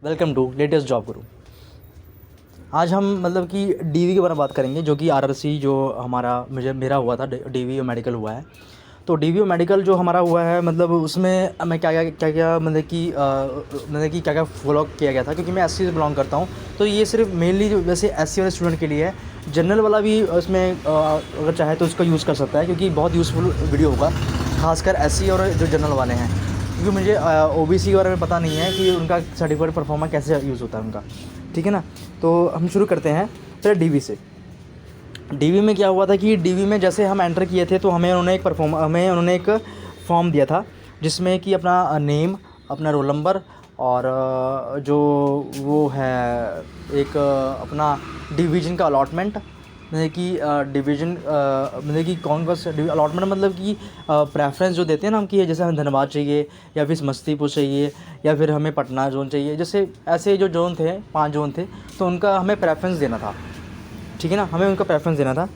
Welcome to latest job गुरु। आज हम मतलब कि डीवी के बारे में बात करेंगे, जो कि आरआरसी जो हमारा मेरा हुआ था, डीवी मेडिकल हुआ है। तो डीवी मेडिकल जो हमारा हुआ है, मतलब उसमें मैं क्या मतलब कि क्या क्या फॉलो किया गया था, क्योंकि मैं एससी से बिलोंग करता हूँ। तो ये सिर्फ मेनली वैसे एससी वाले स्टूडेंट के लिए है। जनरल वाला भी उसमें अगर चाहे तो इसका यूज़ कर सकता है, क्योंकि बहुत यूज़फुल वीडियो होगा, खासकर एससी और जो जनरल वाले हैं। क्योंकि मुझे ओबीसी के बारे में पता नहीं है कि उनका सर्टिफिकेट परफॉर्मा कैसे यूज़ होता है उनका, ठीक है ना। तो हम शुरू करते हैं पहले डीवी से। डीवी में क्या हुआ था कि डीवी में जैसे हम एंटर किए थे तो हमें उन्होंने एक फॉर्म दिया था, जिसमें कि अपना नेम, अपना रोल नंबर और जो वो है एक अपना डिवीज़न का अलॉटमेंट, मतलब कि डिवीज़न मतलब कि कौन सा अलॉटमेंट, मतलब कि प्रेफरेंस जो देते हैं ना हम, कि जैसे हमें धनबाद चाहिए या फिर समस्तीपुर चाहिए या फिर हमें पटना जोन चाहिए, जैसे ऐसे जो जोन थे 5 जोन थे, तो उनका हमें प्रेफरेंस देना था, ठीक है ना। हमें उनका प्रेफरेंस देना था।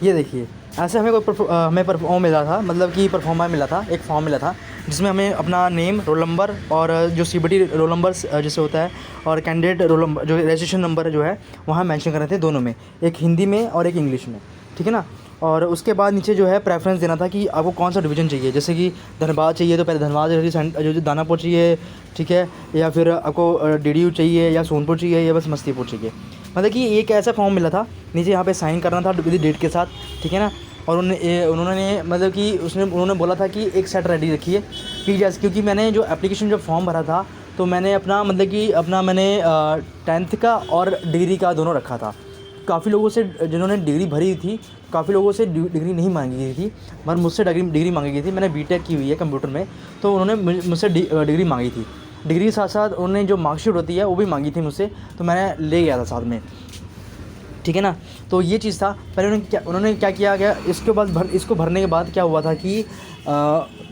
ये देखिए, ऐसे हमें वो मिला था, मतलब कि परफॉर्मा मिला था, एक फॉर्म मिला था, जिसमें हमें अपना नेम, रोल नंबर और जो सीबीटी रोल नंबर जैसे होता है, और कैंडिडेट रोल नंबर जो रजिस्ट्रेशन नंबर जो है वहाँ मेंशन करने थे, दोनों में, एक हिंदी में और एक इंग्लिश में, ठीक है ना। और उसके बाद नीचे जो है प्रेफरेंस देना था कि आपको कौन सा डिवीज़न चाहिए। जैसे कि धनबाद चाहिए तो पहले धनबाद जो दानापुर चाहिए, ठीक है, या फिर आपको डीडीयू चाहिए, या सोनपुर चाहिए, या बस समस्तीपुर चाहिए। मतलब कि एक ऐसा फॉर्म मिला था, नीचे यहाँ पे साइन करना था विद डेट के साथ, ठीक है ना। और उन्होंने मतलब कि उन्होंने बोला था कि एक सेट रेडी रखिए, कि जैसे क्योंकि मैंने जो एप्लीकेशन जो फॉर्म भरा था, तो मैंने अपना मतलब कि मैंने 10th का और डिग्री का दोनों रखा था। काफ़ी लोगों से जिन्होंने डिग्री भरी थी, काफ़ी लोगों से डिग्री नहीं मांगी गई थी, मगर मुझसे डिग्री मांगी गई थी। मैंने बीटेक की हुई है कंप्यूटर में, तो उन्होंने मुझसे डिग्री मांगी थी। डिग्री के साथ साथ उन्होंने जो मार्कशीट होती है वो भी मांगी थी मुझसे, तो मैंने ले गया था साथ में, ठीक है ना। तो ये चीज़ था। पहले उन्होंने क्या किया गया, इसके बाद इसको भरने के बाद क्या हुआ था कि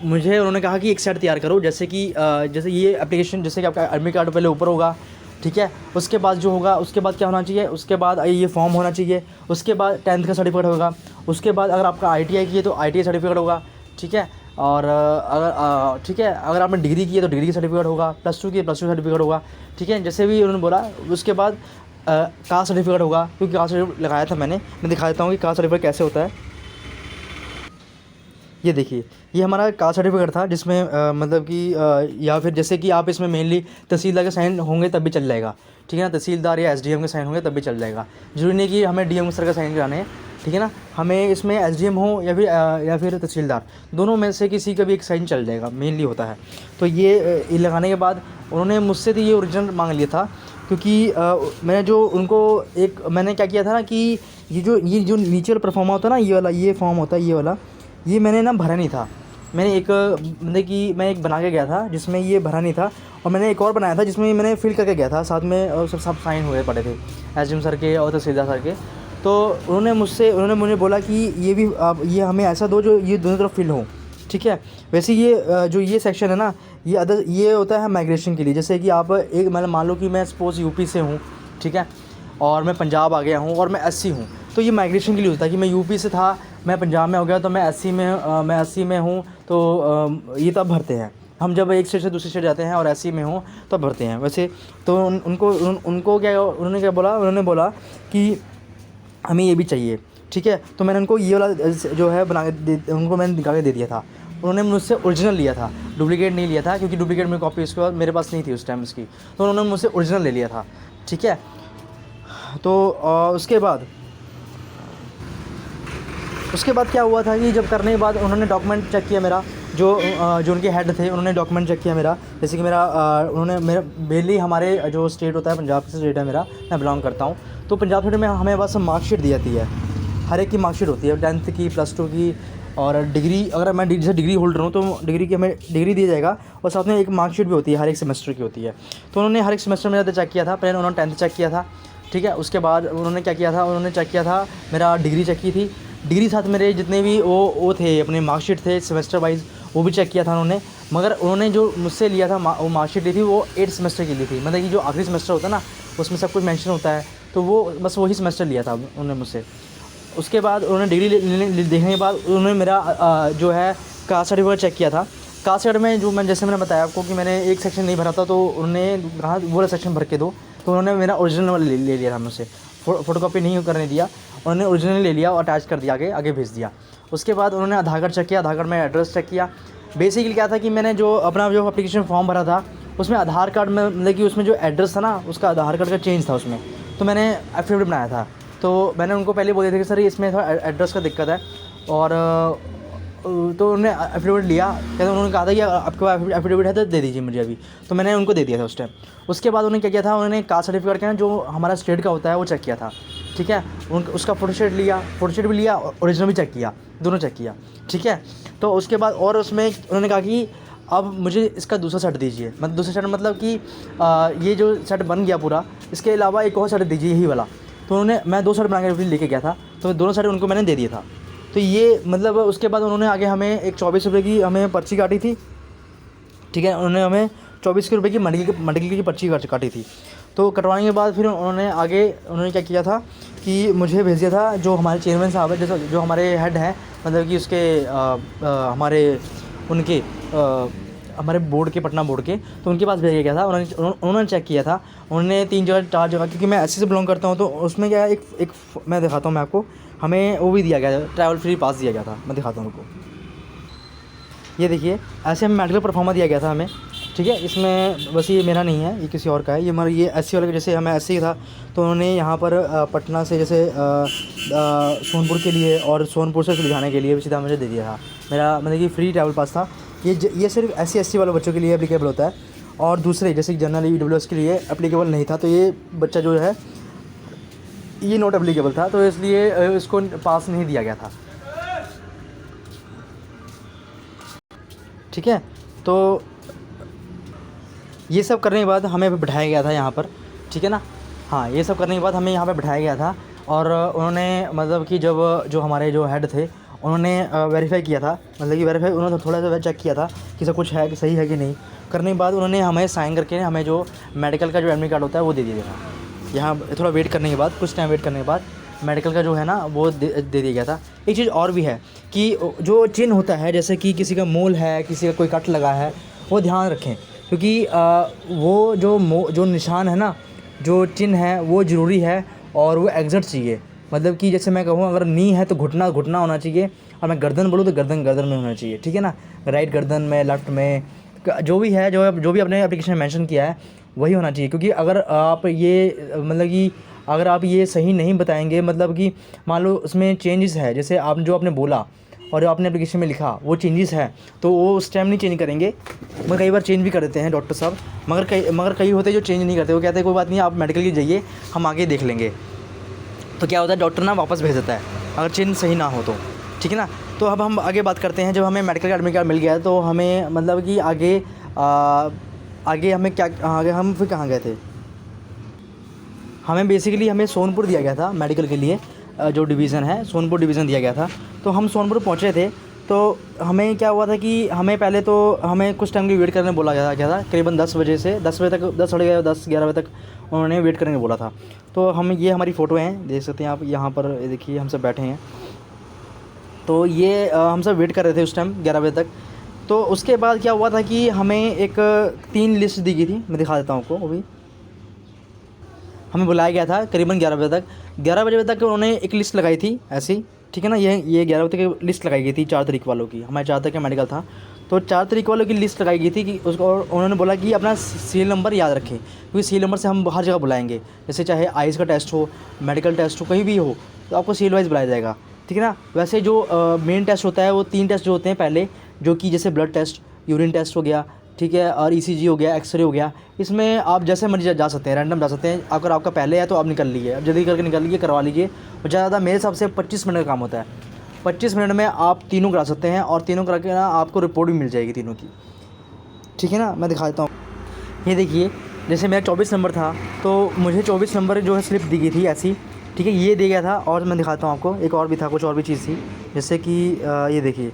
मुझे उन्होंने कहा कि एक सेट तैयार करो, जैसे कि जैसे ये एप्लीकेशन, जैसे कि आपका एडमिट कार्ड पहले ऊपर होगा, ठीक है। उसके बाद जो होगा, उसके बाद क्या होना चाहिए, उसके बाद ये फॉर्म होना चाहिए, उसके बाद 10th का सर्टिफिकेट होगा, उसके बाद अगर आपका ITI की है तो ITI सर्टिफिकेट होगा, ठीक है। और अगर ठीक है, अगर आपने डिग्री की है तो डिग्री का सर्टिफिकेट होगा, +2 की +2 सर्टिफिकेट होगा, ठीक है। जैसे भी उन्होंने बोला, उसके बाद कास्ट सर्टिफिकेट होगा, क्योंकि कास्ट सर्टिफिकेट लगाया था मैंने। मैं दिखा देता हूँ कि कास्ट सर्टिफिकेट कैसे होता है। ये देखिए, ये हमारा कास्ट सर्टिफिकेट था, जिसमें मतलब कि या फिर जैसे कि आप इसमें मेनली तहसीलदार के साइन होंगे तब भी चल जाएगा, ठीक है ना। तहसीलदार या SDM के साइन होंगे तब भी चल जाएगा, जरूरी नहीं कि हमें DM सर का साइन कराने हैं, ठीक है ना। हमें इसमें SDM हो या फिर तहसीलदार, दोनों में से किसी का भी एक साइन चल जाएगा, मेनली होता है। तो ये लगाने के बाद उन्होंने मुझसे तो ये ओरिजिनल मांग लिया था, क्योंकि मैंने जो उनको मैंने क्या किया था ना कि ये जो नीचे वाला परफॉर्मा होता है ना, ये वाला ये फॉर्म होता है, ये वाला, ये मैंने ना भरा नहीं था। मैंने मतलब कि मैं एक बना के गया था जिसमें ये भरा नहीं था, और मैंने एक और बनाया था जिसमें मैंने फिल करके गया था साथ में, और सब साइन हुए पड़े थे SDM सर के और तहसीलदार सर के। तो उन्होंने मुझे बोला कि ये भी आप ये हमें ऐसा दो जो ये दोनों तरफ फिल हो, ठीक है। वैसे ये जो ये सेक्शन है ना, ये होता है माइग्रेशन के लिए। जैसे कि आप एक मतलब मान लो कि मैं सपोज़ यूपी से हूँ, ठीक है, और मैं पंजाब आ गया हूँ और मैं SC हूँ, तो ये माइग्रेशन के लिए होता है कि मैं यूपी से था, मैं पंजाब में हो गया, तो मैं SC में हूँ, तो ये तब भरते हैं हम, जब एक स्टेट से दूसरी स्टेट जाते हैं और SC में हूँ तब भरते हैं। वैसे तो उनको क्या उन्होंने बोला कि हमें ये भी चाहिए, ठीक है। तो मैंने उनको ये वाला जो है उनको मैंने निकाल के दे दिया था। उन्होंने मुझसे ओरिजिनल लिया था, डुप्लीकेट नहीं लिया था, क्योंकि डुप्लीकेट मेरी कॉपी उसके बाद मेरे पास नहीं थी उस टाइम उसकी, तो उन्होंने मुझसे ओरिजिनल ले लिया था, ठीक है। तो उसके बाद क्या हुआ था कि जब करने के बाद उन्होंने डॉक्यूमेंट चेक किया मेरा, जो उनके हेड थे उन्होंने डॉक्यूमेंट चेक किया मेरा। जैसे कि उन्होंने मेनली हमारे जो स्टेट होता है, पंजाब से स्टेट है मेरा, मैं बिलोंग करता हूँ, तो पंजाब स्टेट में हमें बस मार्कशीट दी जाती है, हर एक की मार्कशीट होती है, 10th की, +2 की, और डिग्री, अगर मैं जैसे डिग्री होल्डर हूँ तो डिग्री की हमें डिग्री दी जाएगा, और साथ में एक मार्कशीट भी होती है, हर एक सेमेस्टर की होती है। तो उन्होंने हर एक सेमेस्टर में चेक किया था। पहले उन्होंने 10th चेक किया था, ठीक है। उसके बाद उन्होंने क्या किया था, उन्होंने चेक किया था मेरा डिग्री चेक की थी, डिग्री साथ मेरे जितने भी वो थे अपने मार्कशीट थे सेमेस्टर वाइज, वो भी चेक किया था उन्होंने। मगर उन्होंने जो मुझसे लिया था वो मार्कशीट ली थी, वो 8 सेमेस्टर की ली थी, मतलब कि जो आखिरी सेमेस्टर होता है ना, उसमें सब कुछ मेंशन होता है, तो वो बस वही सेमेस्टर लिया था उन्होंने मुझसे। उसके बाद उन्होंने डिग्री देखने के बाद उन्होंने मेरा जो है कास्ट सर्टिफिकेट चेक किया था, कास्ट सर्टिफिकेट में जो जैसे मैंने बताया आपको कि मैंने एक सेक्शन नहीं भरा था, तो उन्होंने कहा वो वाला सेक्शन भर के दो, तो उन्होंने मेरा ओरिजिनल वाला ले लिया था मुझसे, फ़ोटोकॉपी नहीं करने दिया, उन्होंने ओरिजिनल ले लिया और अटैच कर दिया, आगे भेज दिया। उसके बाद उन्होंने आधार कार्ड चेक किया, आधार कार्ड में एड्रेस चेक किया। बेसिकली क्या था कि मैंने जो अपना जो एप्लीकेशन फॉर्म भरा था उसमें आधार कार्ड में मतलब कि उसमें जो एड्रेस था ना उसका आधार कार्ड का चेंज था उसमें, तो मैंने एफिडेविट बनाया था। तो मैंने उनको पहले बोले थे कि सर इसमें थोड़ा एड्रेस का दिक्कत है, और तो उन्होंने एफिडेविट लिया। कहते उन्होंने कहा था कि आपके पास एफिडेविट है तो दे दीजिए मुझे अभी, तो मैंने उनको दे दिया था उस टाइम। उसके बाद उन्होंने क्या किया था, उन्होंने कास्ट सर्टिफिकेट का ना जो हमारा स्टेट का होता है वो चेक किया था, ठीक है। उसका फ़ोटोस्टेट लिया, फ़ोटोस्टेट भी लिया, ओरिजिनल भी चेक किया, दोनों चेक किया, ठीक है। तो उसके बाद और उसमें उन्होंने कहा कि अब मुझे इसका दूसरा सेट दीजिए, मतलब दूसरा सेट मतलब कि ये जो सेट बन गया पूरा, इसके अलावा एक और सेट दीजिए यही वाला। तो उन्होंने, मैं 2 सेट बना के लेके गया था, तो दोनों सेट उनको मैंने दे दिया था। तो ये मतलब उसके बाद उन्होंने आगे हमें एक 24 रुपये की हमें पर्ची काटी थी, ठीक है। उन्होंने हमें 24 रुपये की मेडिकल की पर्ची काटी थी। तो कटवाने के बाद फिर उन्होंने क्या किया था कि मुझे भेज दिया था जो हमारे चेयरमैन साहब है, जैसे जो हमारे हेड हैं, मतलब कि उसके हमारे बोर्ड के, पटना बोर्ड के, तो उनके पास भेजा गया था। उन्होंने चेक किया था, उन्होंने 3 जगह 4 जगह, क्योंकि मैं एससी से बिलोंग करता हूँ, तो उसमें क्या है एक मैं दिखाता हूँ मैं आपको, हमें वो भी दिया गया था, ट्रैवल फ्री पास दिया गया था, मैं दिखाता हूँ आपको। ये देखिए, ऐसे हमें मेडिकल परफॉर्मा दिया गया था हमें, ठीक है। इसमें बस ये मेरा नहीं है, ये किसी और का है, ये एससी वाले का, जैसे हमें एससी था तो उन्होंने यहाँ पर पटना से जैसे सोनपुर के लिए और सोनपुर से सुलझाने के लिए सीधा मुझे दे दिया था। मेरा मतलब कि फ्री ट्रैवल पास था। ये सिर्फ एससी एसटी वाले बच्चों के लिए एप्लीकेबल होता है, और दूसरे जैसे जनरल ईडब्ल्यूएस के लिए एप्लीकेबल नहीं था। तो ये बच्चा जो है ये नॉट एप्लीकेबल था, तो इसलिए इसको पास नहीं दिया गया था, ठीक है। तो ये सब करने के बाद हमें बिठाया गया था यहाँ पर, ठीक है ना। हाँ, ये सब करने के बाद हमें यहाँ पे बिठाया गया था, और उन्होंने मतलब कि जब जो हमारे जो हेड थे उन्होंने वेरीफाई किया था, मतलब कि वेरीफाई उन्होंने थोड़ा सा चेक किया था कि सब कुछ है कि सही है कि नहीं। करने के बाद उन्होंने हमें साइन करके हमें जो मेडिकल का जो एडमिट कार्ड होता है वो दे दिया था। यहाँ थोड़ा वेट करने के बाद, कुछ टाइम वेट करने के बाद मेडिकल का जो है ना वो दे दिया गया था। एक चीज़ और भी है कि जो चिन्ह होता है, जैसे कि किसी का मोल है, किसी का कोई कट लगा है, वो ध्यान रखें, क्योंकि वो जो निशान है ना, जो चिन्ह है वो ज़रूरी है, और वो एग्जैक्ट चाहिए। मतलब कि जैसे मैं कहूँ अगर नी है तो घुटना होना चाहिए, और मैं गर्दन बोलूँ तो गर्दन में होना चाहिए, ठीक है ना। राइट गर्दन में, लेफ़्ट में, जो भी है, जो भी अपने एप्लीकेशन में मेंशन किया है वही होना चाहिए। क्योंकि अगर आप ये मतलब कि अगर आप ये सही नहीं बताएंगे, मतलब कि मान लो उसमें चेंजेस है, जैसे आपने बोला और आपने एप्लीकेशन में लिखा वो चेंजेस है, तो वो उस टाइम नहीं चेंज करेंगे। मगर कई बार चेंज भी कर देते हैं डॉक्टर साहब, मगर कई होते हैं जो चेंज नहीं करते। वो कहते हैं कोई बात नहीं, आप मेडिकल की जाइए, हम आगे देख लेंगे। तो क्या होता है, डॉक्टर ना वापस भेज देता है अगर चेंज सही ना हो तो, ठीक है ना। तो अब हम आगे बात करते हैं। जब हमें मेडिकल का एडमिट कार्ड मिल गया तो हमें मतलब कि आगे हमें क्या, आगे हम फिर कहाँ गए थे, हमें बेसिकली हमें सोनपुर दिया गया था मेडिकल के लिए, जो डिवीज़न है सोनपुर डिवीज़न दिया गया था। तो हम सोनपुर पहुँचे थे, तो हमें क्या हुआ था कि हमें पहले तो हमें कुछ टाइम की वेट करने बोला गया था, करीबन 10 बजे से 10 बजे तक, 10 साढ़े 11 बजे तक उन्होंने वेट करने को बोला था। तो हम, ये हमारी फ़ोटो हैं, देख सकते हैं आप यहाँ पर, देखिए हम सब बैठे हैं। तो ये हम सब वेट कर रहे थे उस टाइम 11 बजे तक। तो उसके बाद क्या हुआ था कि हमें एक 3 लिस्ट दी गई थी, मैं दिखा देता हूँ आपको। वो भी हमें बुलाया गया था करीबन 11 बजे तक। 11 बजे तक उन्होंने एक लिस्ट लगाई थी ऐसी, ठीक है ना। ये 11 बजे तक लिस्ट लगाई गई थी 4 तारीख वालों की, हमारे 4 तारीख का मेडिकल था, तो 4 तारीख वालों की लिस्ट लगाई गई थी कि उसको, और उन्होंने बोला कि अपना सीरियल नंबर याद रखें, क्योंकि सीरियल नंबर से हम हर जगह बुलाएंगे। जैसे चाहे आइज़ का टेस्ट हो, मेडिकल टेस्ट हो, कहीं भी हो, तो आपको सीरियल वाइज बुलाया जाएगा, ठीक है ना। वैसे जो मेन टेस्ट होता है वो 3 टेस्ट जो होते हैं पहले, जो कि जैसे ब्लड टेस्ट, यूरिन टेस्ट हो गया, ठीक है, और ईसीजी हो गया, एक्सरे हो गया। इसमें आप जैसे मर्जी जा सकते हैं, रैंडम जा सकते हैं। अगर आपका पहले है तो आप निकल लीजिए, अब जल्दी करके निकल लीजिए, करवा लीजिए। और ज़्यादा मेरे हिसाब से 25 मिनट का काम होता है, 25 मिनट में आप तीनों करा सकते हैं, और तीनों करा के ना आपको रिपोर्ट भी मिल जाएगी तीनों की, ठीक है ना। मैं दिखा देता हूँ, ये देखिए, जैसे मेरा 24 नंबर था तो मुझे 24 नंबर जो है स्लिप दी गई थी ऐसी, ठीक है, ये दे गया था। और मैं दिखाता हूँ आपको, एक और भी था, कुछ और भी चीज़ थी, जैसे कि ये देखिए,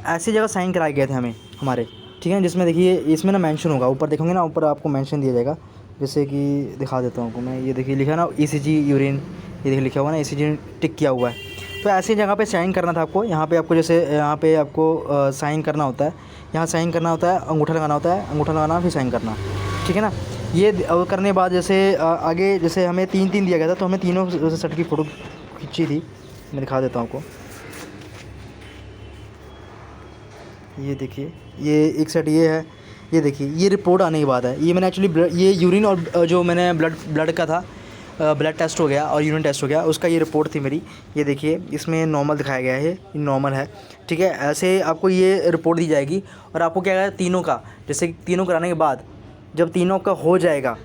ऐसी जगह साइन कराए गए थे हमारे, ठीक है, जिसमें देखिए इसमें ना मेंशन होगा, ऊपर देखोगे ना, ऊपर आपको मेंशन दिया जाएगा। जैसे कि दिखा देता हूँ आपको मैं, ये देखिए लिखा है ना ईसीजी यूरिन, ये देखिए लिखा हुआ ना ईसीजी टिक किया हुआ है। तो ऐसी जगह पे साइन करना था आपको। यहाँ पे आपको जैसे यहाँ पे आपको साइन करना होता है, यहाँ साइन करना होता है, अंगूठा लगाना होता है, अंगूठा लगाना फिर साइन करना, ठीक है ना। ये करने के बाद जैसे आगे जैसे हमें 3-3 दिया गया था, तो हमें तीनों सेट की फ़ोटो खींची थी। मैं दिखा देता हूँ आपको। ये देखिए, ये एक सेट ये है, ये देखिए, ये रिपोर्ट आने के बाद है। ये मैंने एक्चुअली ये यूरिन और जो मैंने ब्लड का था, ब्लड टेस्ट हो गया और यूरिन टेस्ट हो गया, उसका ये रिपोर्ट थी मेरी। ये देखिए, इसमें नॉर्मल दिखाया गया है, ये नॉर्मल है, ठीक है। ऐसे आपको ये रिपोर्ट दी जाएगी और आपको क्या है तीनों का, जैसे तीनों कराने के बाद जब तीनों का हो जाएगा,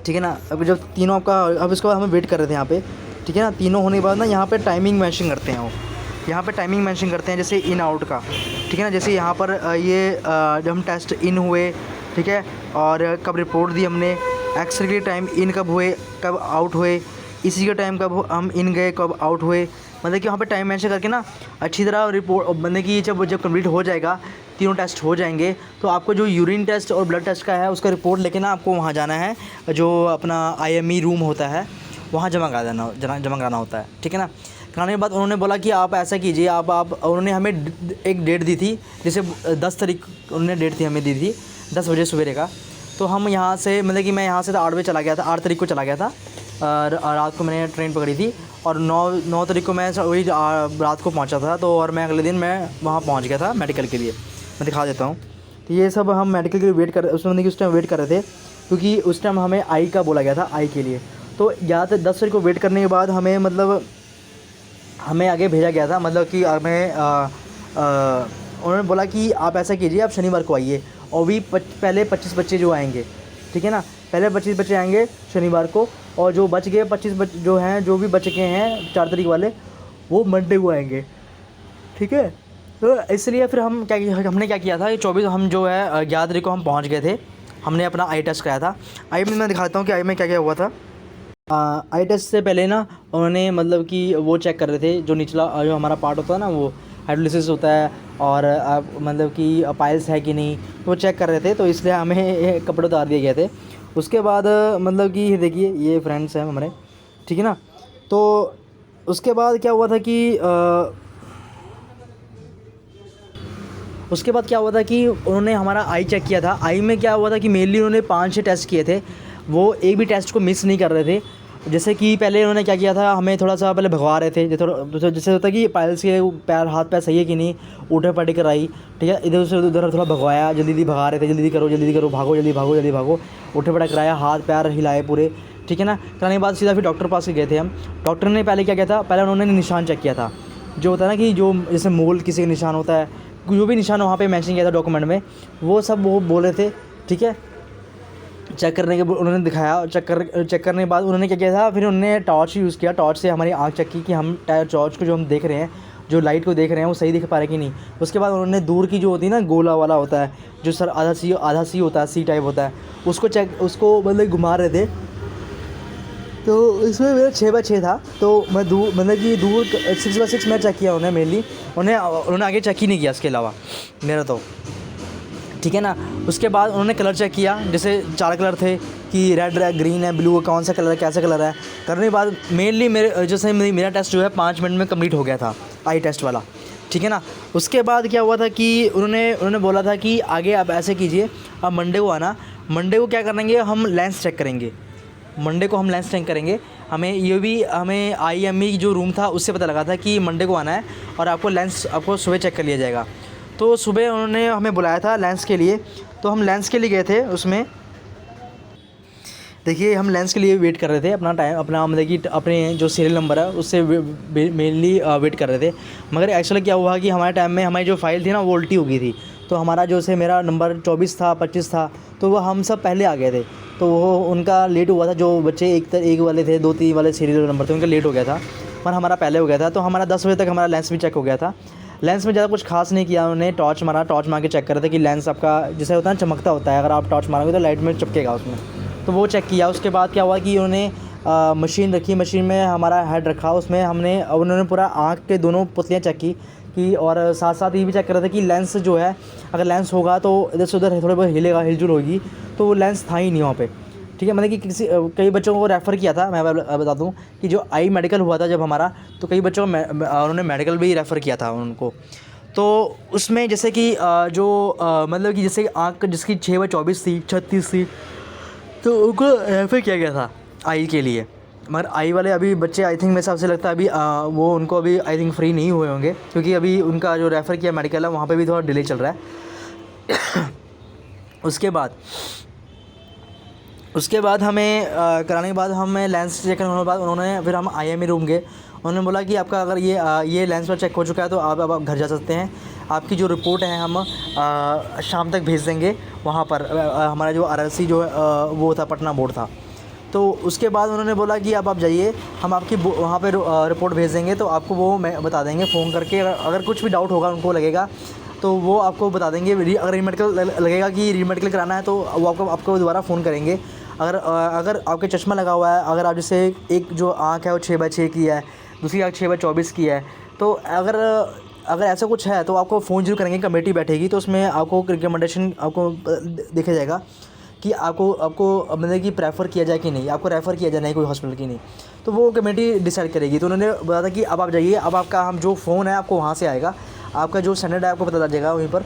ठीक है ना। अब जब तीनों आपका, अब इसके बाद हमें वेट कर रहे थे यहाँ पे, ठीक है ना। तीनों होने के बाद ना यहाँ पे टाइमिंग मेंशन करते हैं वो, यहाँ पे टाइमिंग मेंशन करते हैं जैसे इन आउट का, ठीक है ना। जैसे यहाँ पर ये जब हम टेस्ट इन हुए, ठीक है, और कब रिपोर्ट दी हमने, एक्सरे के टाइम इन कब हुए, कब आउट हुए, इसी का टाइम कब हम इन गए, कब आउट हुए, मतलब कि वहाँ पे टाइम मेंशन करके ना अच्छी तरह रिपोर्ट, मतलब कि जब कंप्लीट हो जाएगा, तीनों टेस्ट हो जाएंगे, तो आपको जो यूरिन टेस्ट और ब्लड टेस्ट का है उसका रिपोर्ट लेके ना आपको वहाँ जाना है, जो अपना IME रूम होता है वहाँ जमा कराना होता है, ठीक है ना। कराने के बाद उन्होंने बोला कि आप ऐसा कीजिए, आप उन्होंने हमें एक डेट दी थी, जैसे 10 तारीख उन्होंने डेट थी हमें दी थी 10 बजे सवेरे का। तो हम यहाँ से, मतलब कि मैं यहाँ से 8 बजे चला गया था, 8 तारीख को चला गया था, रात को मैंने ट्रेन पकड़ी थी और 9 तारीख को मैं वही रात को पहुँचा था। तो और मैं अगले दिन मैं वहाँ पहुँच गया था मेडिकल के लिए। मैं दिखा देता हूँ। तो ये सब हम मेडिकल के लिए वेट कर, उसमें उस टाइम वेट कर रहे थे, क्योंकि उस टाइम हमें आई का बोला गया था, आई के लिए। तो यहाँ से 10 तारीख को वेट करने के बाद हमें, मतलब हमें आगे भेजा गया था, मतलब कि हमें उन्होंने बोला कि आप ऐसा कीजिए, आप शनिवार को आइए, और भी पहले 25 बच्चे जो आएंगे, ठीक है ना, पहले 25 बच्चे आएंगे शनिवार को, और जो बच गए 25 जो हैं, जो भी बच गए हैं 4 तारीख वाले, वो मंडे को आएंगे, ठीक है। तो इसलिए फिर हमने क्या किया था, ये 24 हम जो है 11 तारीख को हम पहुँच गए थे। हमने अपना आई टेस्ट कराया था। आई में मैं दिखाता हूँ कि आई में क्या क्या हुआ था। आई टेस्ट से पहले ना उन्होंने, मतलब कि वो चेक कर रहे थे, जो निचला जो हमारा पार्ट होता है ना, वो हाइड्रोलिसिस होता है, और मतलब कि पाइल्स है कि नहीं, तो वो चेक कर रहे थे। तो इसलिए हमें कपड़े उतार दिए गए थे। उसके बाद मतलब कि ये देखिए, ये फ्रेंड्स हैं हमारे, ठीक है ना। तो उसके बाद क्या हुआ था कि उसके बाद क्या हुआ था कि उन्होंने हमारा आई चेक किया था। आई में क्या हुआ था कि मेनली उन्होंने 5-6 टेस्ट किए थे, वो एक भी टेस्ट को मिस नहीं कर रहे थे। जैसे कि पहले उन्होंने क्या किया था, हमें थोड़ा सा पहले भगवा रहे थे, जैसे होता है कि पायल्स के पैर, हाथ पैर सही है कि नहीं, उठे पटे कराई, ठीक है, इधर से उधर थोड़ा भगवाया, जल्दी भगा रहे थे, जल्दी करो, भागो, जल्दी भागो, उठे पटे कराया, हाथ पैर हिलाए पूरे, ठीक है ना। कराने के बाद सीधा फिर डॉक्टर पास गए थे हम। डॉक्टर ने पहले क्या किया था, पहले उन्होंने निशान चेक किया था, जो होता है ना कि जो जैसे मोल किसी का निशान होता है, जो भी निशान वहाँ पे मेंशन किया था डॉक्यूमेंट में, वो सब वो बोल रहे थे, ठीक है। चेक करने के उन्होंने दिखाया, चेक करने के बाद उन्होंने क्या किया था, फिर उन्होंने टॉर्च यूज़ किया, टॉर्च से हमारी आँख चेक की कि हम टॉर्च को जो हम देख रहे हैं, जो लाइट को देख रहे हैं, वो सही दिख पा रहे कि नहीं। उसके बाद उन्होंने दूर की जो होती है ना, गोला वाला होता है, जो सर आधा सी होता है, सी टाइप होता है, उसको मतलब घुमा रहे थे। तो इसमें मेरा 6/6 था, तो मैं मतलब कि दूर 6/6 मैं चेक किया उन्हें मेनली, उन्होंने आगे चेक ही नहीं किया इसके अलावा मेरा, तो ठीक है ना। उसके बाद उन्होंने कलर चेक किया, जैसे 4 कलर थे कि रेड है, ग्रीन है, ब्लू है, कौन सा कलर है, कैसा कलर है। करने के बाद मेनली मेरा टेस्ट जो है 5 मिनट में कंप्लीट हो गया था, आई टेस्ट वाला, ठीक है ना। उसके बाद क्या हुआ था कि उन्होंने बोला था कि आगे आप ऐसे कीजिए, आप मंडे को आना। मंडे को क्या करेंगे, हम लेंस चेक करेंगे, मंडे को हम लेंस चेक करेंगे। हमें IME जो रूम था उससे पता लगा था कि मंडे को आना है और आपको लेंस आपको सुबह चेक कर लिया जाएगा। तो सुबह उन्होंने हमें बुलाया था लेंस के लिए, तो हम लेंस के लिए गए थे। उसमें देखिए, हम लेंस के लिए वेट कर रहे थे, अपना मतलब कि अपने जो सीरियल नंबर है उससे मेनली वेट कर रहे थे। मगर एक्चुअली क्या हुआ कि हमारे टाइम में हमारी जो फाइल थी ना, वो उल्टी हो गई थी। तो हमारा जो से मेरा नंबर 24 था, 25 था, तो वो हम सब पहले आ गए थे, तो वो उनका लेट हुआ था। जो बच्चे एक वाले थे, 2-3 वाले सीरियल नंबर थे, उनका लेट हो गया था, पर हमारा पहले हो गया था। तो हमारा 10 बजे तक हमारा लेंस भी चेक हो गया था। लेंस में ज़्यादा कुछ खास नहीं किया, उन्होंने टॉर्च मार के चेक कर रहे थे कि लेंस आपका जैसे होता है ना, चमकता होता है, अगर आप टॉर्च मारोगे तो लाइट में चमकेगा उसमें, तो वो चेक किया। उसके बाद क्या हुआ कि उन्होंने मशीन रखी, मशीन में हमारा हेड रखा, उसमें उन्होंने पूरा आँख के दोनों पुतलियाँ चेक की और साथ साथ ये भी चेक कर रहे थे कि लेंस जो है, अगर लेंस होगा तो इधर से उधर थोड़े बहुत हिलेगा, हिलजुल होगी, तो वो लेंस था ही नहीं वहाँ पे। ठीक है। मतलब कि किसी कई बच्चों को रेफ़र किया था। मैं बता दूँ कि जो आई मेडिकल हुआ था जब हमारा, तो कई बच्चों को उन्होंने मेडिकल भी रेफ़र किया था उनको। तो उसमें जैसे कि मतलब कि जैसे आँख जिसकी 6/24 थी, 36 थी, तो उनको रेफ़र किया गया था आई के लिए। मगर आई वाले अभी बच्चे आई थिंक मेरे हिसाब से लगता है अभी वो उनको अभी आई थिंक फ्री नहीं हुए होंगे, क्योंकि अभी उनका जो रेफ़र किया मेडिकल है वहाँ पे भी थोड़ा डिले चल रहा है। उसके बाद हमें कराने के बाद हमें लेंस चेक करने के बाद उन्होंने फिर हम IME रूम गए। उन्होंने बोला कि आपका अगर ये लेंस पर चेक हो चुका है तो आप अब घर जा सकते हैं। आपकी जो रिपोर्ट है हम शाम तक भेज देंगे वहाँ पर। हमारा जो RRC जो वो था, पटना बोर्ड था। तो उसके बाद उन्होंने बोला कि अब आप जाइए, हम आपकी वहाँ पे रिपोर्ट भेज देंगे, तो आपको वो मैं बता देंगे फ़ोन करके। अगर कुछ भी डाउट होगा उनको लगेगा तो वो आपको बता देंगे। अगर रीमेडिकल लगेगा कि रीमेडिकल कराना है तो वो आपको दोबारा फ़ोन करेंगे। अगर आपके चश्मा लगा हुआ है, अगर आप जैसे एक जो आँख है वो 6/6 की है, दूसरी आँख 6/24 की है, तो अगर ऐसा कुछ है तो आपको फ़ोन जरूर करेंगे। कमेटी बैठेगी तो उसमें आपको रिकमेंडेशन आपको देखा जाएगा कि आपको मतलब कि प्रेफर किया जाए कि नहीं, आपको रेफ़र किया जाए नहीं कोई हॉस्पिटल की नहीं, तो वो कमेटी डिसाइड करेगी। तो उन्होंने बताया था कि अब आप जाइए, अब आपका हम जो फ़ोन है आपको वहाँ से आएगा, आपका जो स्टैंडर्ड है आपको पता चल जाएगा वहीं पर।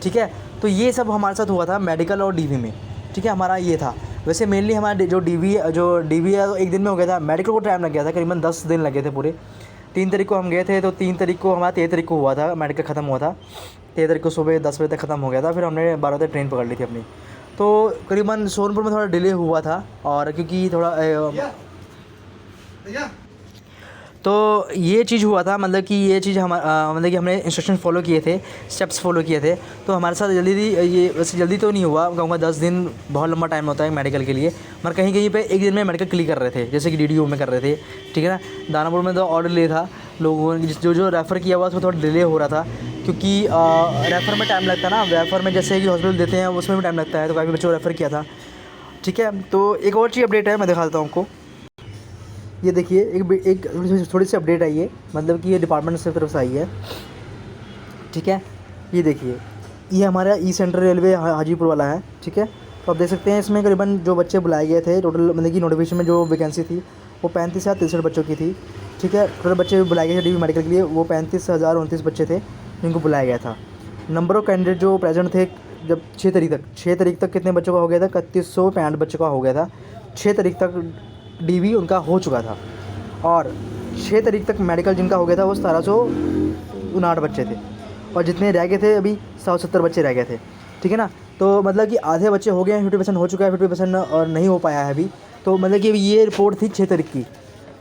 ठीक है। तो ये सब हमारे साथ हुआ था मेडिकल और DV में। ठीक है, हमारा ये था। वैसे मेनली हमारा जो DV है तो एक दिन में हो गया था। मेडिकल को टाइम लग गया था, करीबन 10 दिन लगे थे पूरे। 3 तारीख को हम गए थे, तो 3 तारीख को हमारा 13 तारीख को हुआ था, मेडिकल ख़त्म हुआ था। 13 तारीख को सुबह 10 बजे तक ख़त्म हो गया था। फिर हमने 12 बजे ट्रेन पकड़ ली थी अपनी। तो करीबन सोनपुर में थोड़ा डिले हुआ था, और क्योंकि थोड़ा तो ये चीज़ हुआ था। मतलब कि ये चीज़ मतलब कि हमने इंस्ट्रक्शन फॉलो किए थे, स्टेप्स फॉलो किए थे। तो हमारे साथ ये वैसे जल्दी तो नहीं हुआ, कहूँगा 10 दिन बहुत लंबा टाइम होता है मेडिकल के लिए। मगर कहीं कहीं पे एक दिन में मेडिकल क्लियर कर रहे थे, जैसे कि DDO में कर रहे थे। ठीक है ना। दानापुर में तो और डिले था, लोगों ने जो रेफ़र किया हुआ था थोड़ा डिले हो रहा था, क्योंकि रेफ़र में टाइम लगता है ना। रेफ़र में जैसे कि हॉस्पिटल देते हैं उसमें भी टाइम लगता है, तो काफ़ी बच्चों को रेफ़र किया था। ठीक है। तो एक और चीज़ अपडेट है, मैं दिखाता हूँ आपको। ये देखिए, एक थोड़ी सी अपडेट आई है, मतलब कि ये डिपार्टमेंट से तरफ से आई है। ठीक है। ये देखिए, ये हमारा ई सेंट्रल रेलवे हाजीपुर वाला है। ठीक है। तो आप देख सकते हैं इसमें करीबन जो बच्चे बुलाए गए थे टोटल, मतलब कि नोटिफिकेशन में जो वैकेंसी थी वो 35 या 63 बच्चों की थी। ठीक है। टोटल बच्चे बुलाए गए थे DV मेडिकल के लिए, वो 35,029 बच्चे थे जिनको बुलाया गया था। नंबर ऑफ़ कैंडिडेट जो प्रेजेंट थे जब 6 तारीख तक कितने बच्चों का हो गया था? 3165 बच्चों का हो गया था। 6 तारीख तक DV उनका हो चुका था, और 6 तारीख तक मेडिकल जिनका हो गया था वो 1759 बच्चे थे, और जितने रह गए थे अभी 170 बच्चे रह गए थे। ठीक है ना। तो मतलब कि आधे बच्चे हो गए हैं, 50% हो चुका है, 50% और नहीं हो पाया है अभी। तो मतलब कि ये रिपोर्ट थी 6 तारीख की।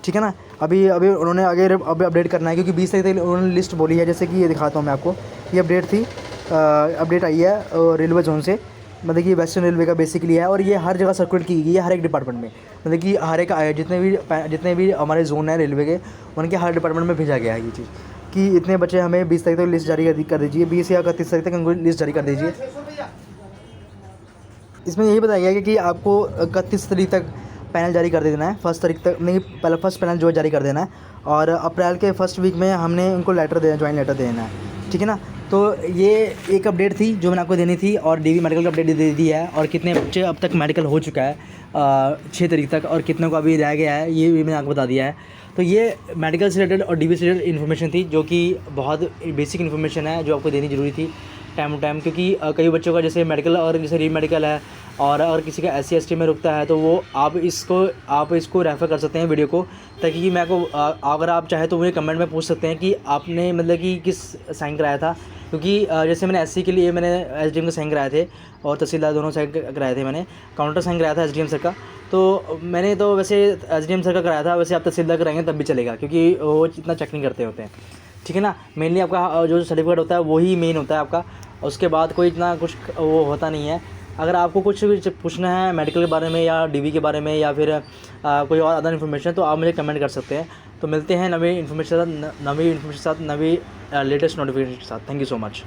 ठीक है ना। अभी उन्होंने आगे अपडेट करना है, क्योंकि 20 तारीख तक उन्होंने लिस्ट बोली है। जैसे कि ये दिखाता हूँ मैं आपको, ये अपडेट थी, अपडेट आई है रेलवे जोन से। मतलब कि वेस्टर्न रेलवे का बेसिकली है, और ये हर जगह सर्कुलेट की गई है, हर एक डिपार्टमेंट में। मतलब कि हर एक जितने भी हमारे जोन है रेलवे के, उनके हर डिपार्टमेंट में भेजा गया है ये चीज़, कि इतने बच्चे हमें 20 तारीख तक लिस्ट जारी कर दीजिए, 20 या 31 तारीख तक उनको लिस्ट जारी कर दीजिए। इसमें यही बताया गया है कि आपको 31 तारीख तक पैनल जारी कर देना है, 1 तारीख तक नहीं, पहले फर्स्ट पैनल जो जारी कर देना है, और अप्रैल के फर्स्ट वीक में हमने उनको लेटर देना, ज्वाइन लेटर देना है। ठीक है ना। तो ये एक अपडेट थी जो मैंने आपको देनी थी, और DV मेडिकल का अपडेट दे दी है, और कितने बच्चे अब तक मेडिकल हो चुका है 6 तारीख तक, और कितने को अभी रह गया है ये भी मैंने आपको बता दिया है। तो ये मेडिकल से रिलेटेड और DV से रिलेटेड इन्फॉर्मेशन थी, जो कि बहुत बेसिक इन्फॉर्मेशन है जो आपको देनी ज़रूरी थी टाइम टू टाइम, क्योंकि कई बच्चों का जैसे मेडिकल और जैसे री मेडिकल है, और किसी का SC ST में रुकता है, तो वो आप इसको रेफ़र कर सकते हैं वीडियो को, ताकि कि मैं को अगर आप चाहे तो मुझे कमेंट में पूछ सकते हैं कि आपने मतलब कि किस साइन कराया था। क्योंकि जैसे मैंने SC के लिए मैंने SDM का साइन कराए थे, और तहसीलदार दोनों साइन कराए थे। मैंने काउंटर साइन कराया था SDM सर का, तो मैंने तो वैसे SDM सर का कराया था, वैसे आप तहसीलदार कराएंगे तब भी चलेगा, क्योंकि वो इतना चेक नहीं करते होते हैं। ठीक है ना। मेनली आपका जो सर्टिफिकेट होता है वही मेन होता है आपका, उसके बाद कोई इतना कुछ वो होता नहीं है। अगर आपको कुछ भी पूछना है मेडिकल के बारे में या DV के बारे में, या फिर कोई और अदर इन्फॉर्मेशन, तो आप मुझे कमेंट कर सकते हैं। तो मिलते हैं नवी इन्फॉर्मेशन के साथ, नवी लेटेस्ट नोटिफिकेशन के साथ। Thank you so much.